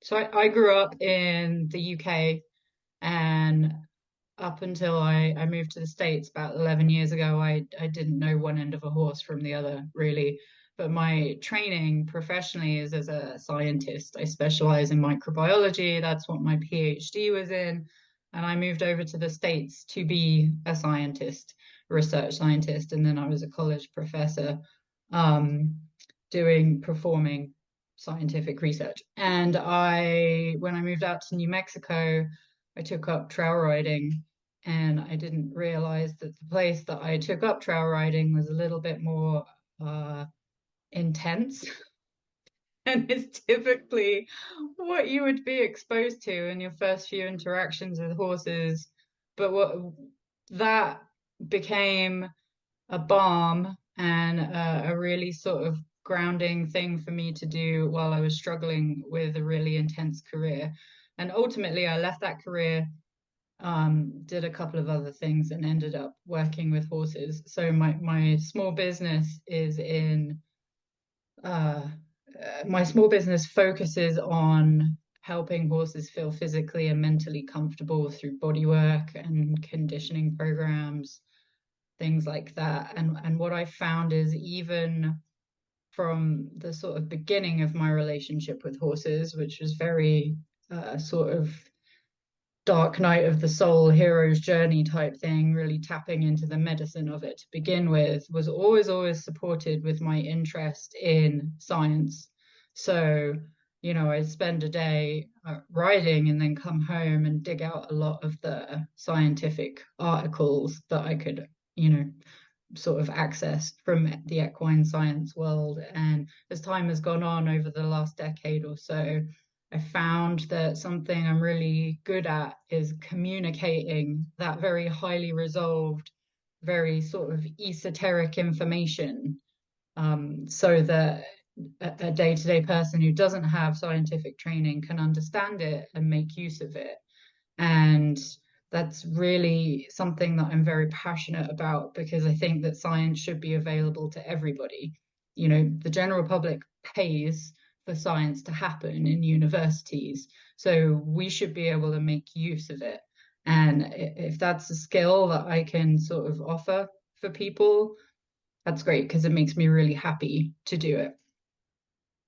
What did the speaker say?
So I grew up in the UK, and up until I moved to the States about 11 years ago, I didn't know one end of a horse from the other, really. But my training professionally is as a scientist. I specialize in microbiology. That's what my PhD was in. And I moved over to the States to be a scientist, a research scientist. And then I was a college professor, um, performing scientific research. And when I moved out to New Mexico, I took up trail riding, and I didn't realize that the place that I took up trail riding was a little bit more uh, intense. And it's typically what you would be exposed to in your first few interactions with horses. But what that became a balm and a really sort of grounding thing for me to do while I was struggling with a really intense career. And ultimately, I left that career, did a couple of other things, and ended up working with horses. So my small business is in my small business focuses on helping horses feel physically and mentally comfortable through body work and conditioning programs, things like that. And what I found is, even from the sort of beginning of my relationship with horses, which was very sort of dark night of the soul, hero's journey type thing, really tapping into the medicine of it to begin with, was always supported with my interest in science. So, I'd spend a day riding and then come home and dig out a lot of the scientific articles that I could, sort of access from the equine science world. And as time has gone on over the last decade or so, I found that something I'm really good at is communicating that very highly resolved, very sort of esoteric information, so that a day-to-day person who doesn't have scientific training can understand it and make use of it. And that's really something that I'm very passionate about, because I think that science should be available to everybody. The general public pays for science to happen in universities, so we should be able to make use of it. And if that's a skill that I can sort of offer for people, that's great, because it makes me really happy to do it.